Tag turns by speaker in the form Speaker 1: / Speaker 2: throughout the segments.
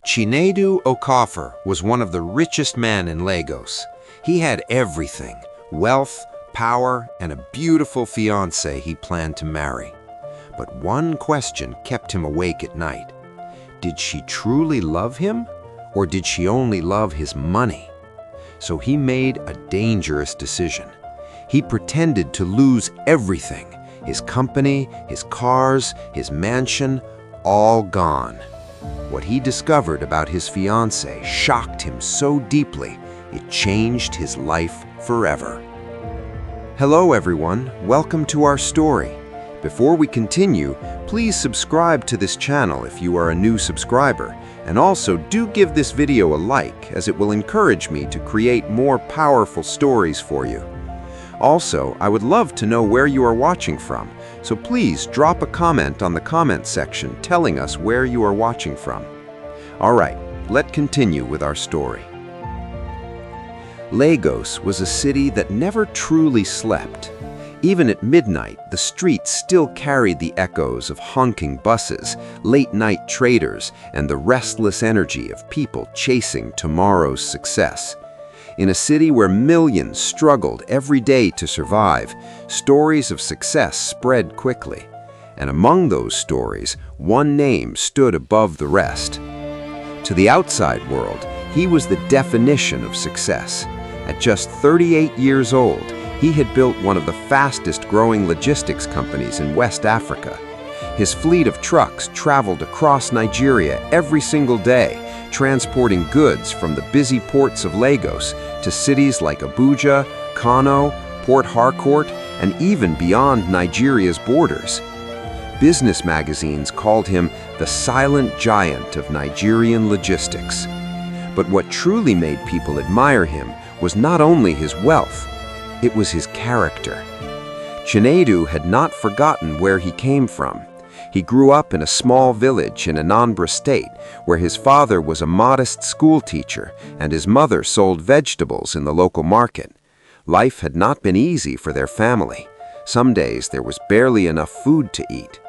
Speaker 1: Chinedu Okafor was one of the richest men in Lagos. He had everything: wealth, power, and a beautiful fiancée he planned to marry. But one question kept him awake at night. Did she truly love him, or did she only love his money? So he made a dangerous decision. He pretended to lose everything: his company, his cars, his mansion, all gone. What he discovered about his fiancée shocked him so deeply, it changed his life forever. Hello everyone, welcome to our story. Before we continue, please subscribe to this channel if you are a new subscriber, and also do give this video a like, as it will encourage me to create more powerful stories for you. Also, I would love to know where you are watching from, so please drop a comment on the comment section telling us where you are watching from. Alright, let's continue with our story. Lagos was a city that never truly slept. Even at midnight, the streets still carried the echoes of honking buses, late-night traders, and the restless energy of people chasing tomorrow's success. In a city where millions struggled every day to survive, stories of success spread quickly. And among those stories, one name stood above the rest. To the outside world, he was the definition of success. At just 38 years old, he had built one of the fastest-growing logistics companies in West Africa. His fleet of trucks traveled across Nigeria every single day, transporting goods from the busy ports of Lagos to cities like Abuja, Kano, Port Harcourt, and even beyond Nigeria's borders. Business magazines called him the silent giant of Nigerian logistics. But what truly made people admire him was not only his wealth, it was his character. Chinedu had not forgotten where he came from. He grew up in a small village in Anambra State, where his father was a modest school teacher and his mother sold vegetables in the local market. Life had not been easy for their family. Some days there was barely enough food to eat.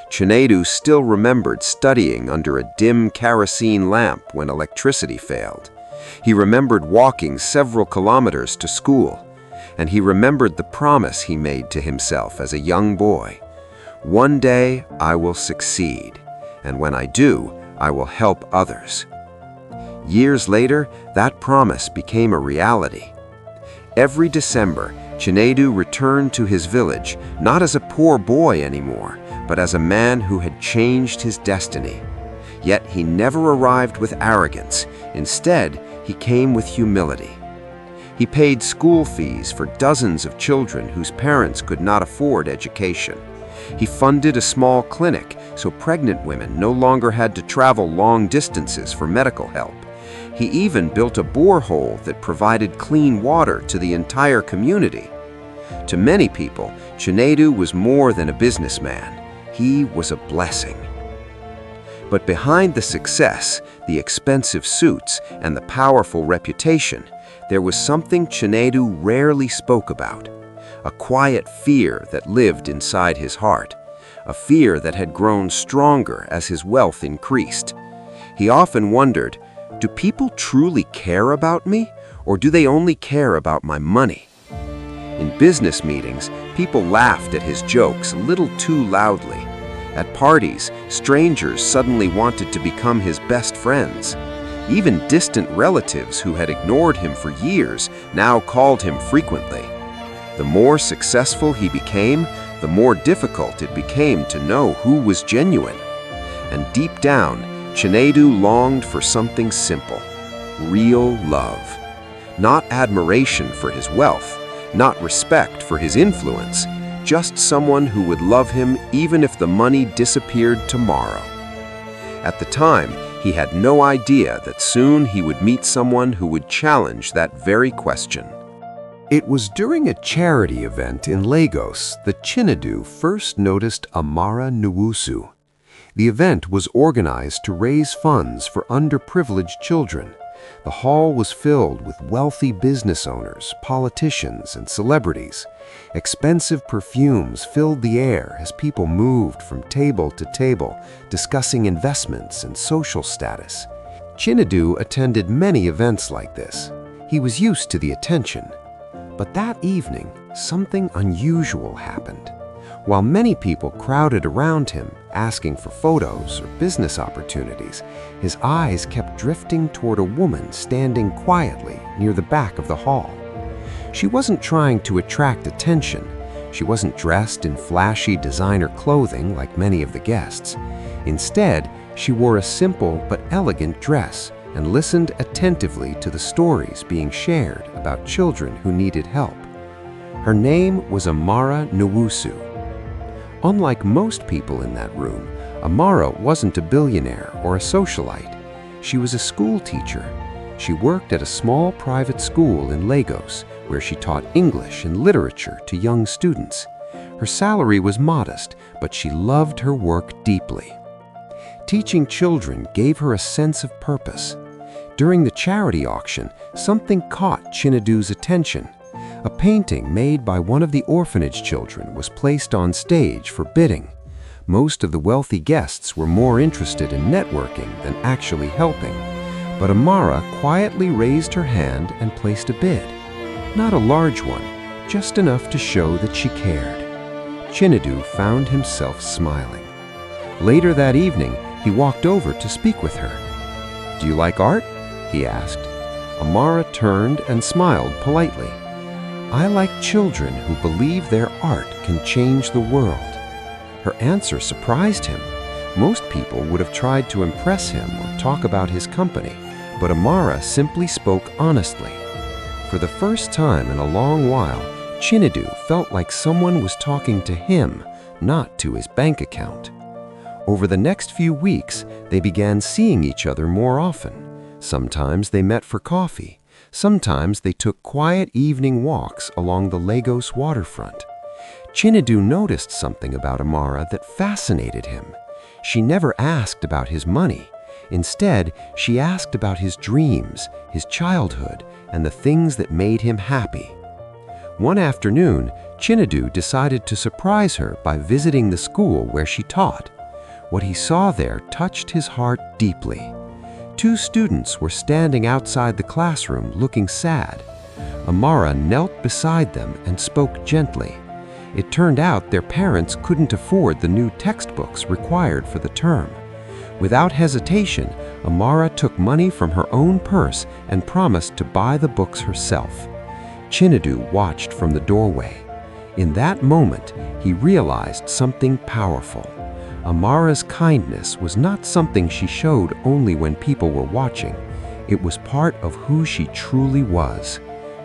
Speaker 1: Chinedu still remembered studying under a dim kerosene lamp when electricity failed. He remembered walking several kilometers to school, and he remembered the promise he made to himself as a young boy. One day I will succeed, and when I do, I will help others. Years later, that promise became a reality. Every December, Chinedu returned to his village, not as a poor boy anymore, but as a man who had changed his destiny. Yet he never arrived with arrogance. Instead, he came with humility. He paid school fees for dozens of children whose parents could not afford education. He funded a small clinic so pregnant women no longer had to travel long distances for medical help. He even built a borehole that provided clean water to the entire community. To many people, Chinedu was more than a businessman. He was a blessing. But behind the success, the expensive suits, and the powerful reputation, there was something Chinedu rarely spoke about. A quiet fear that lived inside his heart, a fear that had grown stronger as his wealth increased. He often wondered, do people truly care about me, or do they only care about my money? In business meetings, people laughed at his jokes a little too loudly. At parties, strangers suddenly wanted to become his best friends. Even distant relatives who had ignored him for years now called him frequently. The more successful he became, the more difficult it became to know who was genuine. And deep down, Chinedu longed for something simple: real love. Not admiration for his wealth, not respect for his influence, just someone who would love him even if the money disappeared tomorrow. At the time, he had no idea that soon he would meet someone who would challenge that very question. It was during a charity event in Lagos that Chinedu first noticed Amara. The event was organized to raise funds for underprivileged children. The hall was filled with wealthy business owners, politicians, and celebrities. Expensive perfumes filled the air as people moved from table to table, discussing investments and social status. Chinedu attended many events like this. He was used to the attention. But that evening, something unusual happened. While many people crowded around him, asking for photos or business opportunities, his eyes kept drifting toward a woman standing quietly near the back of the hall. She wasn't trying to attract attention. She wasn't dressed in flashy designer clothing like many of the guests. Instead, she wore a simple but elegant dress and listened attentively to the stories being shared about children who needed help. Her name was Amara Nwusu. Unlike most people in that room, Amara wasn't a billionaire or a socialite. She was a school teacher. She worked at a small private school in Lagos, where she taught English and literature to young students. Her salary was modest, but she loved her work deeply. Teaching children gave her a sense of purpose. During the charity auction, something caught Chinedu's attention. A painting made by one of the orphanage children was placed on stage for bidding. Most of the wealthy guests were more interested in networking than actually helping. But Amara quietly raised her hand and placed a bid. Not a large one, just enough to show that she cared. Chinedu found himself smiling. Later that evening, he walked over to speak with her. "Do you like art?" he asked. Amara turned and smiled politely. "I like children who believe their art can change the world." Her answer surprised him. Most people would have tried to impress him or talk about his company, but Amara simply spoke honestly. For the first time in a long while, Chinedu felt like someone was talking to him, not to his bank account. Over the next few weeks, they began seeing each other more often. Sometimes they met for coffee. Sometimes they took quiet evening walks along the Lagos waterfront. Chinedu noticed something about Amara that fascinated him. She never asked about his money. Instead, she asked about his dreams, his childhood, and the things that made him happy. One afternoon, Chinedu decided to surprise her by visiting the school where she taught. What he saw there touched his heart deeply. Two students were standing outside the classroom looking sad. Amara knelt beside them and spoke gently. It turned out their parents couldn't afford the new textbooks required for the term. Without hesitation, Amara took money from her own purse and promised to buy the books herself. Chinedu watched from the doorway. In that moment, he realized something powerful. Amara's kindness was not something she showed only when people were watching. It was part of who she truly was.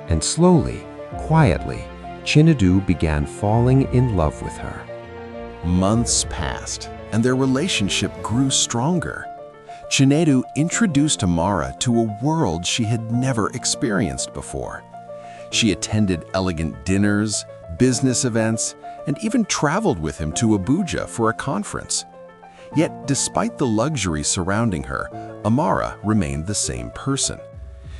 Speaker 1: And slowly, quietly, Chinedu began falling in love with her.
Speaker 2: Months passed, and their relationship grew stronger. Chinedu introduced Amara to a world she had never experienced before. She attended elegant dinners, business events, and even traveled with him to Abuja for a conference. Yet, despite the luxury surrounding her, Amara remained the same person.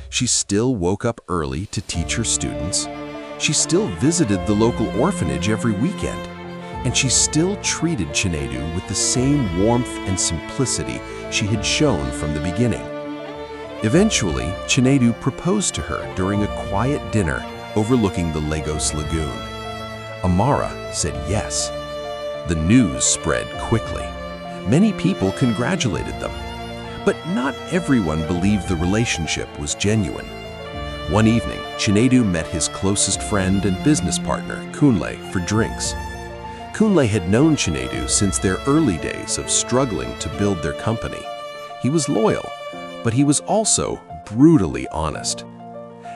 Speaker 2: She still woke up early to teach her students. She still visited the local orphanage every weekend. And she still treated Chinedu with the same warmth and simplicity she had shown from the beginning. Eventually, Chinedu proposed to her during a quiet dinner overlooking the Lagos Lagoon. Amara said yes. The news spread quickly. Many people congratulated them. But not everyone believed the relationship was genuine. One evening, Chinedu met his closest friend and business partner, Kunle, for drinks. Kunle had known Chinedu since their early days of struggling to build their company. He was loyal, but he was also brutally honest.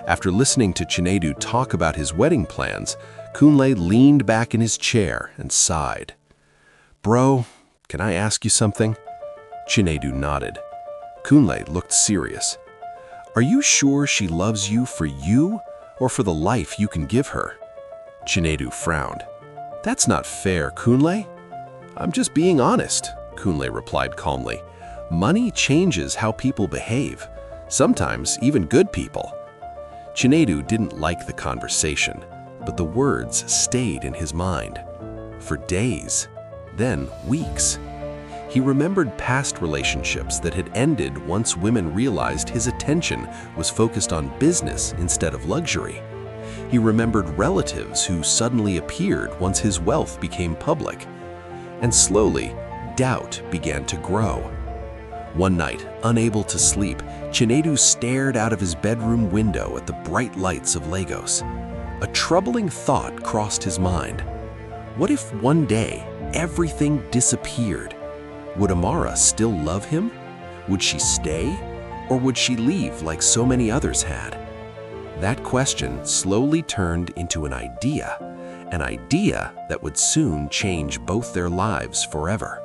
Speaker 2: After listening to Chinedu talk about his wedding plans, Kunle leaned back in his chair and sighed. "Bro, can I ask you something?" Chinedu nodded. Kunle looked serious. "Are you sure she loves you or for the life you can give her?" Chinedu frowned. "That's not fair, Kunle." "I'm just being honest," Kunle replied calmly. "Money changes how people behave, sometimes even good people." Chinedu didn't like the conversation, but the words stayed in his mind. For days, then weeks. He remembered past relationships that had ended once women realized his attention was focused on business instead of luxury. He remembered relatives who suddenly appeared once his wealth became public. And slowly, doubt began to grow. One night, unable to sleep, Chinedu stared out of his bedroom window at the bright lights of Lagos. A troubling thought crossed his mind. What if one day everything disappeared? Would Amara still love him? Would she stay? Or would she leave like so many others had? That question slowly turned into an idea that would soon change both their lives forever.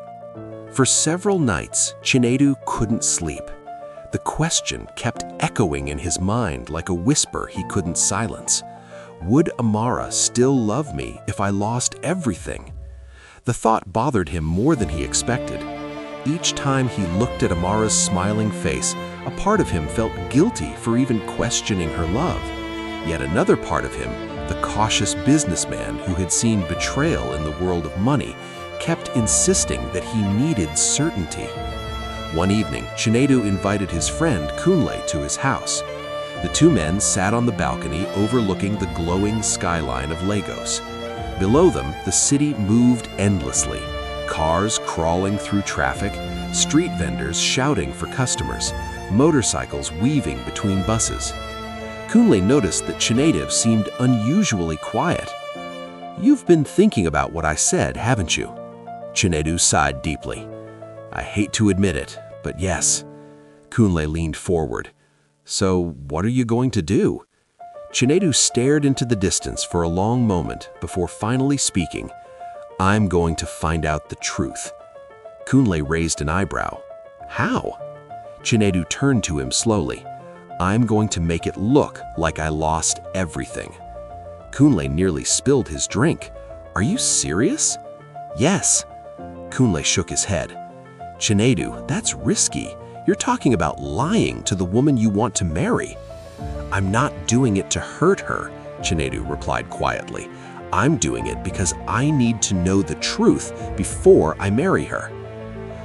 Speaker 2: For several nights, Chinedu couldn't sleep. The question kept echoing in his mind like a whisper he couldn't silence. Would Amara still love me if I lost everything? The thought bothered him more than he expected. Each time he looked at Amara's smiling face, a part of him felt guilty for even questioning her love. Yet another part of him, the cautious businessman who had seen betrayal in the world of money, kept insisting that he needed certainty. One evening, Chinedu invited his friend Kunle to his house. The two men sat on the balcony overlooking the glowing skyline of Lagos. Below them, the city moved endlessly. Cars crawling through traffic, street vendors shouting for customers, motorcycles weaving between buses. Kunle noticed that Chinedu seemed unusually quiet. "You've been thinking about what I said, haven't you?" Chinedu sighed deeply. "I hate to admit it, but yes." Kunle leaned forward. "So what are you going to do?" Chinedu stared into the distance for a long moment before finally speaking. "I'm going to find out the truth." Kunle raised an eyebrow. "How?" Chinedu turned to him slowly. "I'm going to make it look like I lost everything." Kunle nearly spilled his drink. "Are you serious?" "Yes." Kunle shook his head. "Chinedu, that's risky. You're talking about lying to the woman you want to marry." "I'm not doing it to hurt her," Chinedu replied quietly. "I'm doing it because I need to know the truth before I marry her."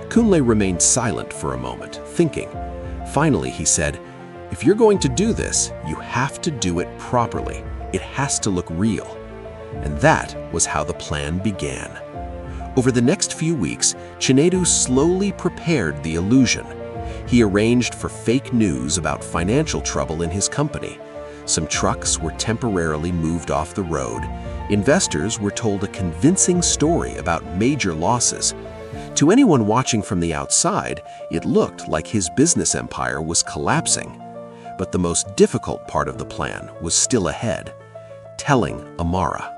Speaker 2: Kunle remained silent for a moment, thinking. Finally, he said, "If you're going to do this, you have to do it properly. It has to look real." And that was how the plan began. Over the next few weeks, Chinedu slowly prepared the illusion. He arranged for fake news about financial trouble in his company. Some trucks were temporarily moved off the road. Investors were told a convincing story about major losses. To anyone watching from the outside, it looked like his business empire was collapsing. But the most difficult part of the plan was still ahead: telling Amara.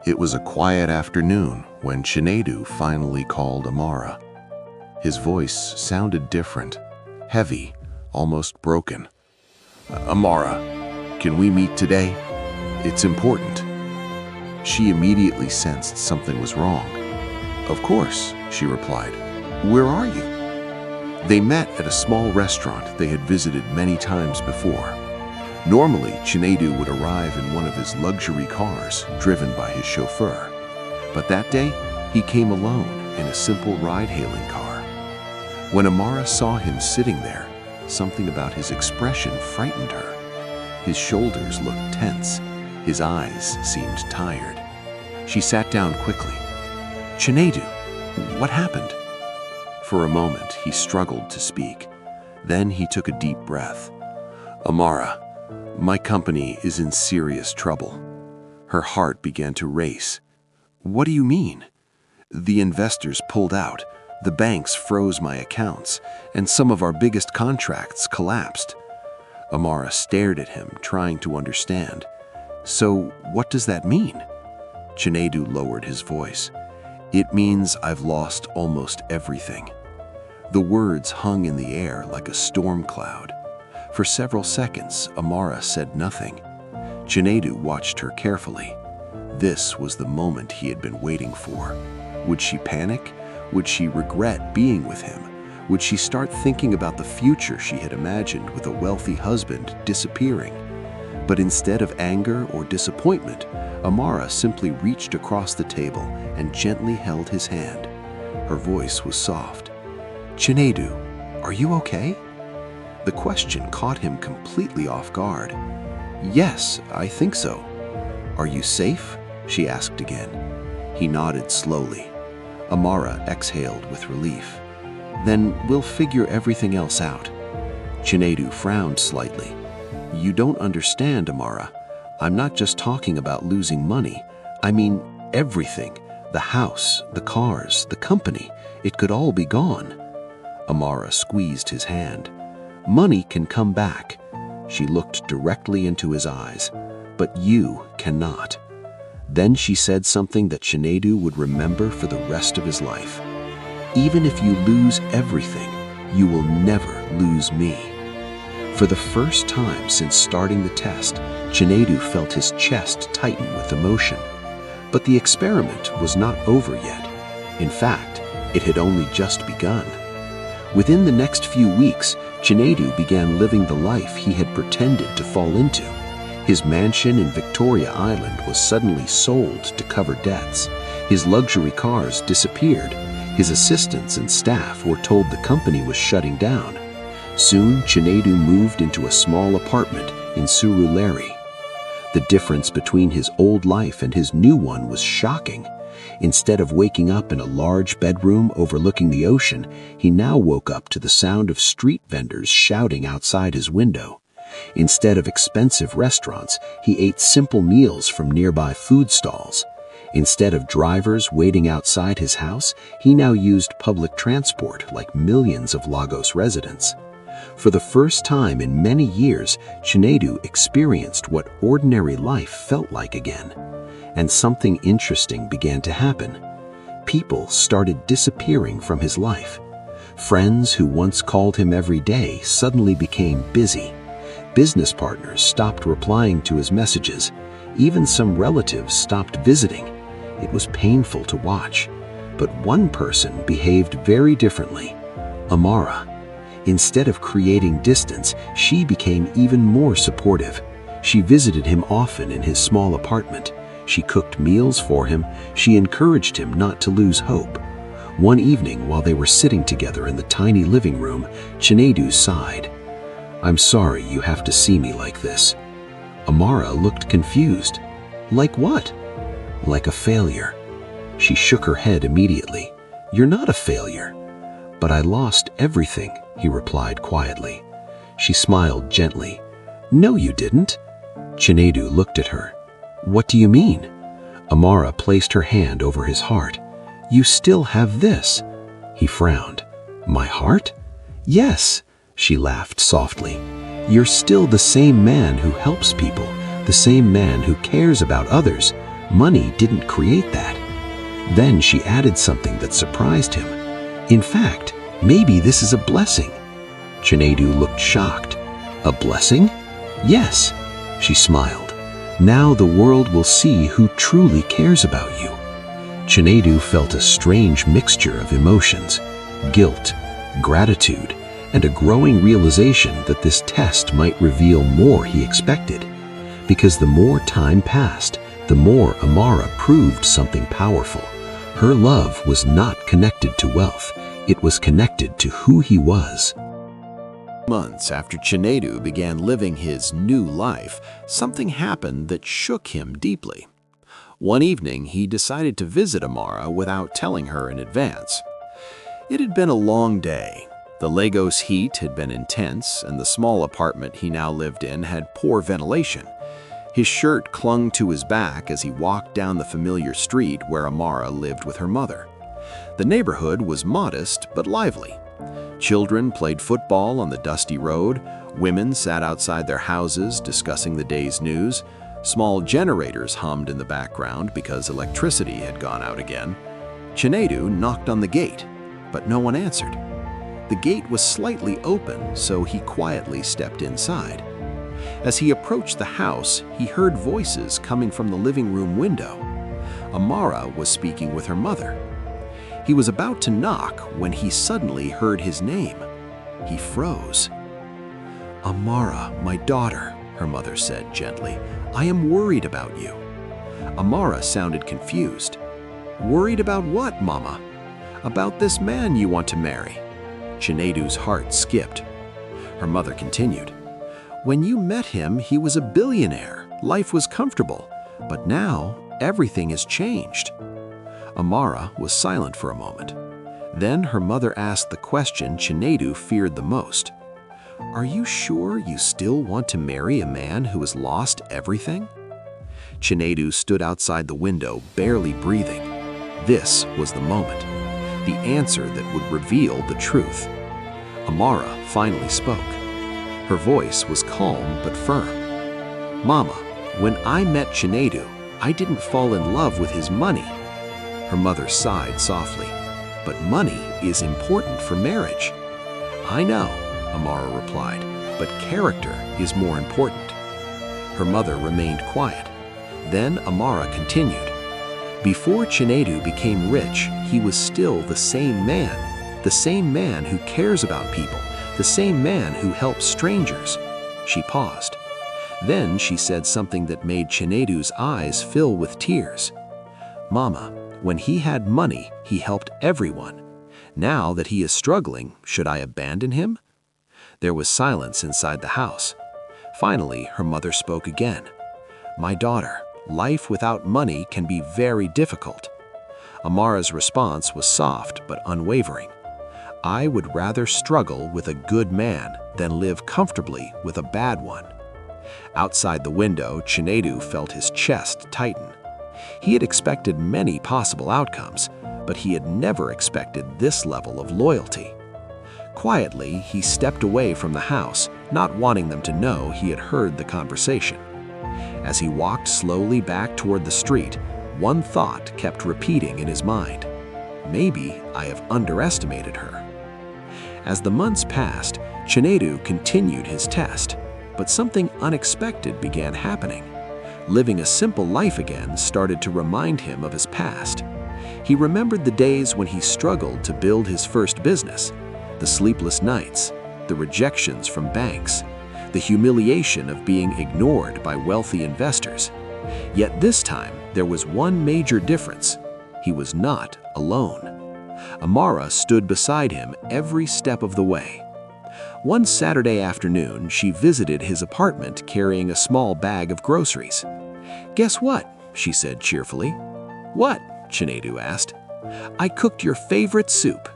Speaker 3: It was a quiet afternoon when Chinedu finally called Amara. His voice sounded different, heavy, almost broken. "Amara, can we meet today? It's important." She immediately sensed something was wrong. "Of course," she replied. "Where are you?" They met at a small restaurant they had visited many times before. Normally, Chinedu would arrive in one of his luxury cars, driven by his chauffeur. But that day, he came alone in a simple ride-hailing car. When Amara saw him sitting there, something about his expression frightened her. His shoulders looked tense. His eyes seemed tired. She sat down quickly. "Chinedu, what happened?" For a moment, he struggled to speak. Then he took a deep breath. "Amara, my company is in serious trouble." Her heart began to race. "What do you mean?" "The investors pulled out, the banks froze my accounts, and some of our biggest contracts collapsed." Amara stared at him, trying to understand. "So what does that mean?" Chinedu lowered his voice. "It means I've lost almost everything." The words hung in the air like a storm cloud. For several seconds, Amara said nothing. Chinedu watched her carefully. This was the moment he had been waiting for. Would she panic? Would she regret being with him? Would she start thinking about the future she had imagined with a wealthy husband disappearing? But instead of anger or disappointment, Amara simply reached across the table and gently held his hand. Her voice was soft. "Chinedu, are you okay?" The question caught him completely off guard. "Yes, I think so." "Are you safe?" she asked again. He nodded slowly. Amara exhaled with relief. "Then we'll figure everything else out." Chinedu frowned slightly. "You don't understand, Amara. I'm not just talking about losing money. I mean everything. The house, the cars, the company. It could all be gone." Amara squeezed his hand. "Money can come back." She looked directly into his eyes. "But you cannot." Then she said something that Chinedu would remember for the rest of his life. "Even if you lose everything, you will never lose me." For the first time since starting the test, Chinedu felt his chest tighten with emotion. But the experiment was not over yet. In fact, it had only just begun. Within the next few weeks, Chinedu began living the life he had pretended to fall into. His mansion in Victoria Island was suddenly sold to cover debts. His luxury cars disappeared. His assistants and staff were told the company was shutting down. Soon, Chinedu moved into a small apartment in Surulere. The difference between his old life and his new one was shocking. Instead of waking up in a large bedroom overlooking the ocean, he now woke up to the sound of street vendors shouting outside his window. Instead of expensive restaurants, he ate simple meals from nearby food stalls. Instead of drivers waiting outside his house, he now used public transport like millions of Lagos residents. For the first time in many years, Chinedu experienced what ordinary life felt like again. And something interesting began to happen. People started disappearing from his life. Friends who once called him every day suddenly became busy. Business partners stopped replying to his messages. Even some relatives stopped visiting. It was painful to watch. But one person behaved very differently. Amara. Instead of creating distance, she became even more supportive. She visited him often in his small apartment. She cooked meals for him. She encouraged him not to lose hope. One evening, while they were sitting together in the tiny living room, Chinedu sighed. "I'm sorry you have to see me like this." Amara looked confused. "Like what?" "Like a failure." She shook her head immediately. "You're not a failure." "But I lost everything," he replied quietly. She smiled gently. "No, you didn't." Chinedu looked at her. "What do you mean?" Amara placed her hand over his heart. "You still have this." He frowned. "My heart?" "Yes," she laughed softly. "You're still the same man who helps people, the same man who cares about others. Money didn't create that." Then she added something that surprised him. "In fact, maybe this is a blessing." Chinedu looked shocked. "A blessing?" "Yes," she smiled. "Now the world will see who truly cares about you." Chinedu felt a strange mixture of emotions, guilt, gratitude, and a growing realization that this test might reveal more he expected. Because the more time passed, the more Amara proved something powerful. Her love was not connected to wealth. It was connected to who he was. Months after Chinedu began living his new life, something happened that shook him deeply. One evening, he decided to visit Amara without telling her in advance. It had been a long day. The Lagos heat had been intense, and the small apartment he now lived in had poor ventilation. His shirt clung to his back as he walked down the familiar street where Amara lived with her mother. The neighborhood was modest but lively. Children played football on the dusty road. Women sat outside their houses discussing the day's news. Small generators hummed in the background because electricity had gone out again. Chinedu knocked on the gate, but no one answered. The gate was slightly open, so he quietly stepped inside. As he approached the house, he heard voices coming from the living room window. Amara was speaking with her mother. He was about to knock when he suddenly heard his name. He froze. "Amara, my daughter," her mother said gently, "I am worried about you." Amara sounded confused. "Worried about what, Mama?"
Speaker 2: "About this man you want to marry." Chinedu's heart skipped. Her mother continued, "When you met him, he was a billionaire. Life was comfortable. But now, everything has changed." Amara was silent for a moment. Then her mother asked the question Chinedu feared the most. "Are you sure you still want to marry a man who has lost everything?" Chinedu stood outside the window, barely breathing. This was the moment, the answer that would reveal the truth. Amara finally spoke. Her voice was calm but firm. "Mama, when I met Chinedu, I didn't fall in love with his money." Her mother sighed softly. "But money is important for marriage." "I know," Amara replied, "but character is more important." Her mother remained quiet. Then Amara continued. "Before Chinedu became rich, he was still the same man who cares about people, the same man who helps strangers." She paused. Then she said something that made Chinedu's eyes fill with tears. "Mama, when he had money, he helped everyone. Now that he is struggling, should I abandon him?" There was silence inside the house. Finally, her mother spoke again. "My daughter, life without money can be very difficult." Amara's response was soft but unwavering. "I would rather struggle with a good man than live comfortably with a bad one." Outside the window, Chinedu felt his chest tighten. He had expected many possible outcomes, but he had never expected this level of loyalty. Quietly, he stepped away from the house, not wanting them to know he had heard the conversation. As he walked slowly back toward the street, one thought kept repeating in his mind. "Maybe I have underestimated her." As the months passed, Chinedu continued his test, but something unexpected began happening. Living a simple life again started to remind him of his past. He remembered the days when he struggled to build his first business, the sleepless nights, the rejections from banks, the humiliation of being ignored by wealthy investors. Yet this time, there was one major difference. He was not alone. Amara stood beside him every step of the way. One Saturday afternoon, she visited his apartment carrying a small bag of groceries. "Guess what?" she said cheerfully. "What?" Chinedu asked. "I cooked your favorite soup."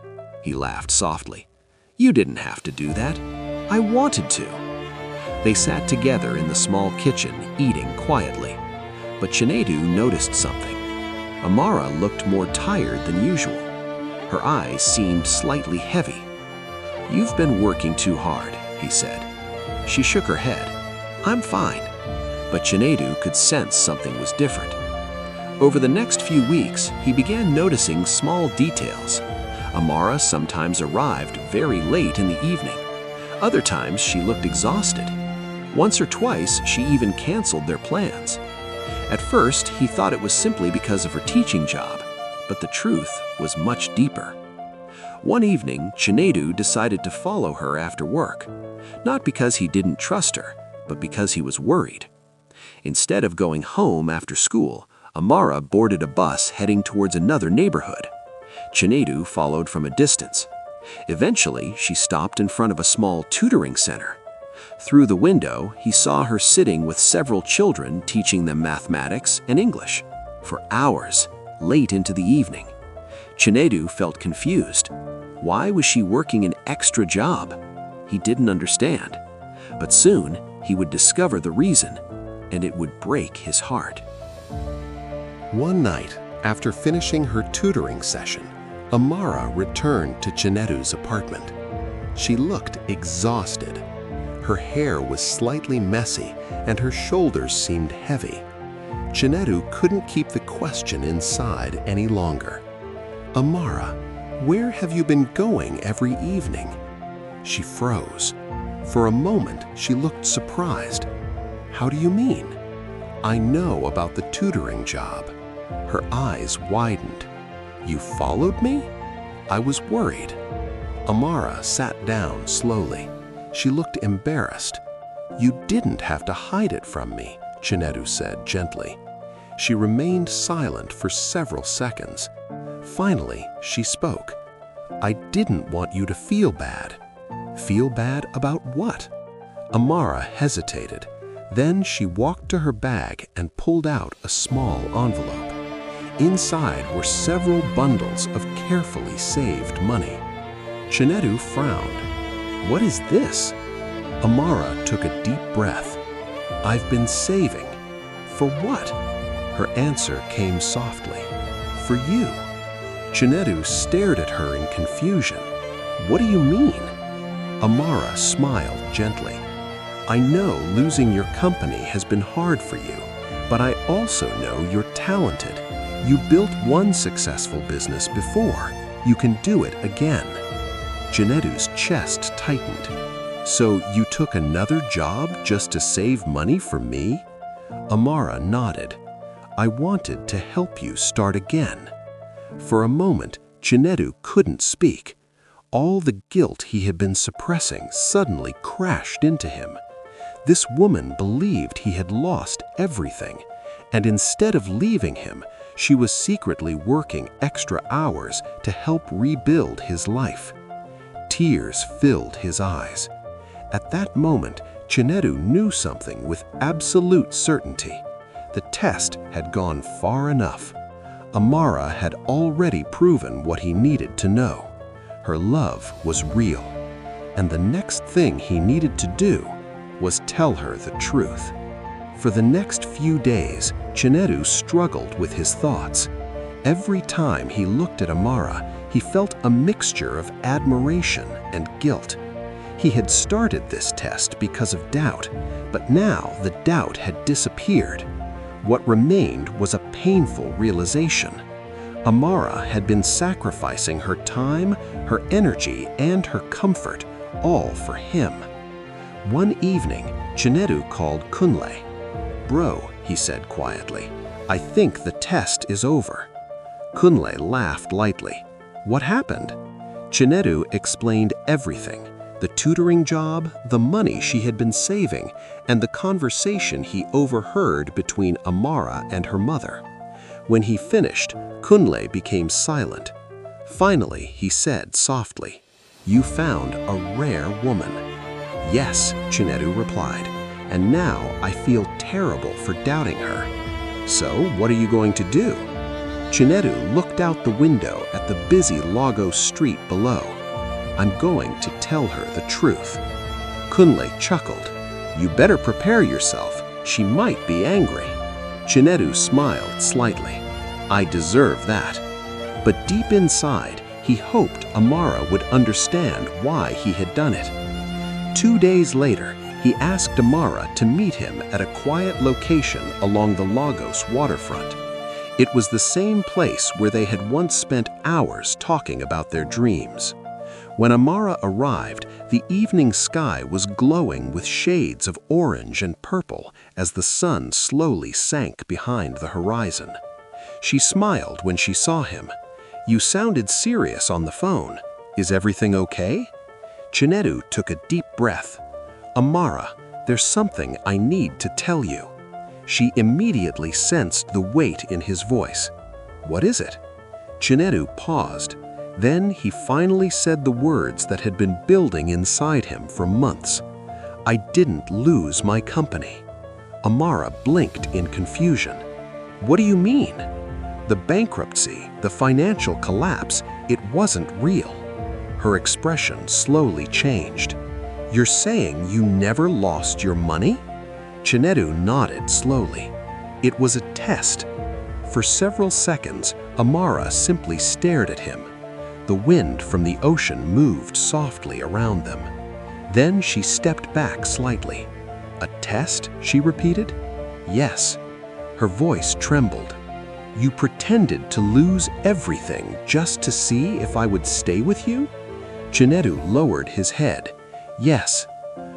Speaker 2: He laughed softly. "You didn't have to do that. I wanted to." They sat together in the small kitchen, eating quietly. But Chinedu noticed something. Amara looked more tired than usual. Her eyes seemed slightly heavy. "You've been working too hard," he said. She shook her head. "I'm fine." But Chinedu could sense something was different. Over the next few weeks, he began noticing small details. Amara sometimes arrived very late in the evening. Other times, she looked exhausted. Once or twice, she even canceled their plans. At first, he thought it was simply because of her teaching job, but the truth was much deeper. One evening, Chinedu decided to follow her after work, not because he didn't trust her, but because he was worried. Instead of going home after school, Amara boarded a bus heading towards another neighborhood. Chinedu followed from a distance. Eventually, she stopped in front of a small tutoring center. Through the window, he saw her sitting with several children teaching them mathematics and English for hours, late into the evening. Chinedu felt confused. Why was she working an extra job? He didn't understand. But soon, he would discover the reason, and it would break his heart.
Speaker 4: One night, after finishing her tutoring session, Amara returned to Chinedu's apartment. She looked exhausted. Her hair was slightly messy, and her shoulders seemed heavy. Chinedu couldn't keep the question inside any longer. "Amara, where have you been going every evening?" She froze. For a moment, she looked surprised. "How do you mean?" "I know about the tutoring job." Her eyes widened. "You followed me?" "I was worried." Amara sat down slowly. She looked embarrassed. "You didn't have to hide it from me," Chinedu said gently. She remained silent for several seconds. Finally, she spoke. "I didn't want you to feel bad." "Feel bad about what?" Amara hesitated. Then she walked to her bag and pulled out a small envelope. Inside were several bundles of carefully saved money. Chinedu frowned. "What is this?" Amara took a deep breath. "I've been saving." "For what?" Her answer came softly. "For you." Chinedu stared at her in confusion. "What do you mean?" Amara smiled gently. "I know losing your company has been hard for you, but I also know you're talented. You built one successful business before. You can do it again." Chinedu's chest tightened. "So you took another job just to save money for me?" Amara nodded. "I wanted to help you start again." For a moment, Chinedu couldn't speak. All the guilt he had been suppressing suddenly crashed into him. This woman believed he had lost everything, and instead of leaving him, she was secretly working extra hours to help rebuild his life. Tears filled his eyes. At that moment, Chinedu knew something with absolute certainty. The test had gone far enough. Amara had already proven what he needed to know. Her love was real, and the next thing he needed to do was tell her the truth. For the next few days, Chinedu struggled with his thoughts. Every time he looked at Amara, he felt a mixture of admiration and guilt. He had started this test because of doubt, but now the doubt had disappeared. What remained was a painful realization. Amara had been sacrificing her time, her energy, and her comfort, all for him. One evening, Chinedu called Kunle. "Bro," he said quietly, "I think the test is over." Kunle laughed lightly. "What happened?" Chinedu explained everything: the tutoring job, the money she had been saving, and the conversation he overheard between Amara and her mother. When he finished, Kunle became silent. Finally, he said softly, "You found a rare woman." "Yes," Chinedu replied, "and now I feel terrible for doubting her." "So, what are you going to do?" Chinedu looked out the window at the busy Lagos street below. "I'm going to tell her the truth." Kunle chuckled. "You better prepare yourself. She might be angry." Chinedu smiled slightly. "I deserve that." But deep inside, he hoped Amara would understand why he had done it. 2 days later, he asked Amara to meet him at a quiet location along the Lagos waterfront. It was the same place where they had once spent hours talking about their dreams. When Amara arrived, the evening sky was glowing with shades of orange and purple as the sun slowly sank behind the horizon. She smiled when she saw him. "You sounded serious on the phone. Is everything okay?" Chinedu took a deep breath. "Amara, there's something I need to tell you." She immediately sensed the weight in his voice. "What is it?" Chinedu paused. Then he finally said the words that had been building inside him for months. "I didn't lose my company." Amara blinked in confusion. "What do you mean?" "The bankruptcy, the financial collapse, it wasn't real." Her expression slowly changed. "You're saying you never lost your money?" Chinedu nodded slowly. "It was a test." For several seconds, Amara simply stared at him. The wind from the ocean moved softly around them. Then she stepped back slightly. "A test?" she repeated. "Yes." Her voice trembled. "You pretended to lose everything just to see if I would stay with you?" Chinedu lowered his head. "Yes."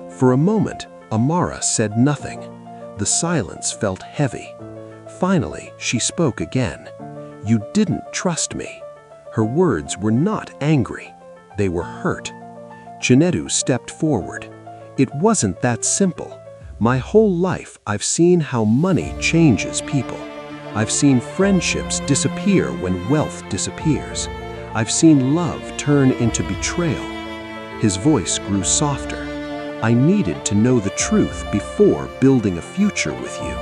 Speaker 4: For a moment, Amara said nothing. The silence felt heavy. Finally, she spoke again. "You didn't trust me." Her words were not angry. They were hurt. Chinedu stepped forward. "It wasn't that simple. My whole life I've seen how money changes people.
Speaker 5: I've seen friendships disappear when wealth disappears. I've seen love turn into betrayal. His voice grew softer. I needed to know the truth before building a future with you.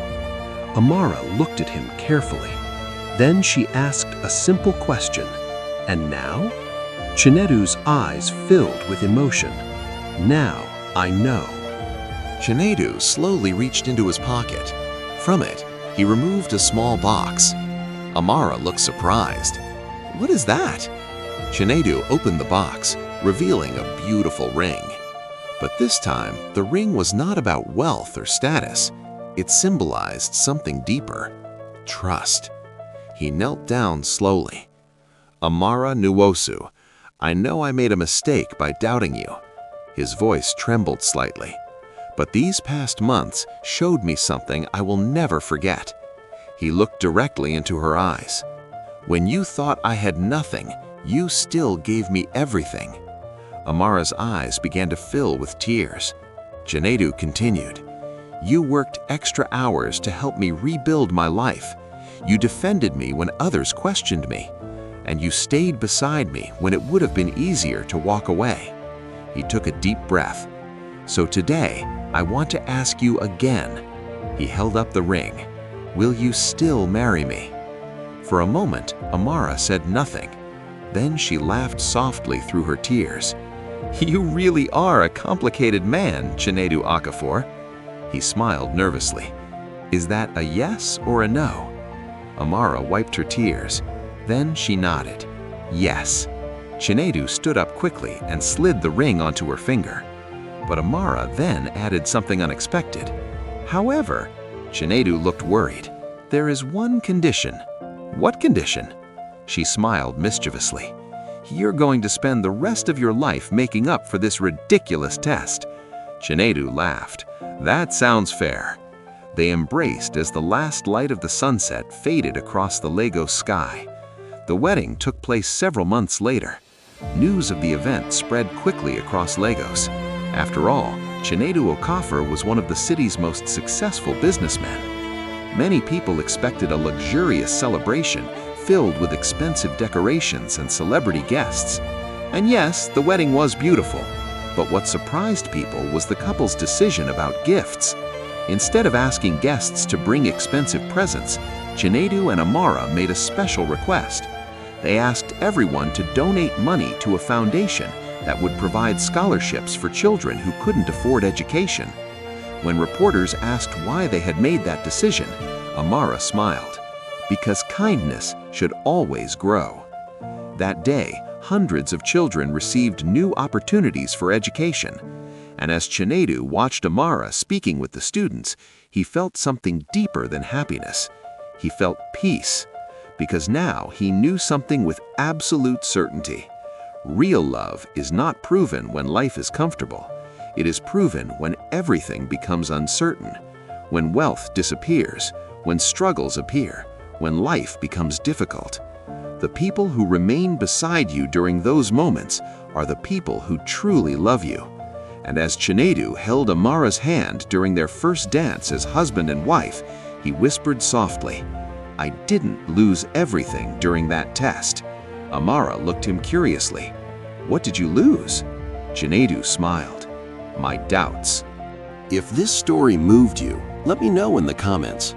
Speaker 5: Amara looked at him carefully. Then she asked a simple question. And now? Chinedu's eyes filled with emotion. Now I know.
Speaker 3: Chinedu slowly reached into his pocket. From it, he removed a small box. Amara looked surprised. What is that? Chinedu opened the box, revealing a beautiful ring. But this time, the ring was not about wealth or status. It symbolized something deeper: trust. He knelt down slowly. Amara Nuwosu, I know I made a mistake by doubting you. His voice trembled slightly. But these past months showed me something I will never forget. He looked directly into her eyes. When you thought I had nothing, you still gave me everything. Amara's eyes began to fill with tears. Chinedu continued, You worked extra hours to help me rebuild my life. You defended me when others questioned me. And you stayed beside me when it would have been easier to walk away. He took a deep breath. So today, I want to ask you again. He held up the ring. Will you still marry me? For a moment, Amara said nothing. Then she laughed softly through her tears. You really are a complicated man, Chinedu Okafor. He smiled nervously. Is that a yes or a no? Amara wiped her tears. Then she nodded. Yes. Chinedu stood up quickly and slid the ring onto her finger. But Amara then added something unexpected. However, Chinedu looked worried. There is one condition. What condition? She smiled mischievously. You're going to spend the rest of your life making up for this ridiculous test. Chinedu laughed. That sounds fair. They embraced as the last light of the sunset faded across the Lagos sky. The wedding took place several months later. News of the event spread quickly across Lagos. After all, Chinedu Okafor was one of the city's most successful businessmen. Many people expected a luxurious celebration filled with expensive decorations and celebrity guests. And yes, the wedding was beautiful. But what surprised people was the couple's decision about gifts. Instead of asking guests to bring expensive presents, Chinedu and Amara made a special request. They asked everyone to donate money to a foundation that would provide scholarships for children who couldn't afford education. When reporters asked why they had made that decision, Amara smiled. Because kindness should always grow. That day, hundreds of children received new opportunities for education. And as Chinedu watched Amara speaking with the students, he felt something deeper than happiness. He felt peace. Because now he knew something with absolute certainty. Real love is not proven when life is comfortable. It is proven when everything becomes uncertain, when wealth disappears, when struggles appear, when life becomes difficult. The people who remain beside you during those moments are the people who truly love you. And as Chinedu held Amara's hand during their first dance as husband and wife, he whispered softly, I didn't lose everything during that test. Amara looked him curiously. What did you lose? Chinedu smiled. My doubts.
Speaker 4: If this story moved you, let me know in the comments.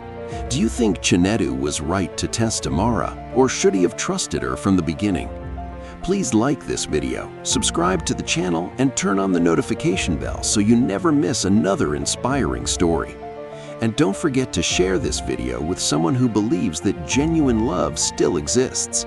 Speaker 4: Do you think Chinedu was right to test Amara, or should he have trusted her from the beginning? Please like this video, subscribe to the channel, and turn on the notification bell so you never miss another inspiring story. And don't forget to share this video with someone who believes that genuine love still exists.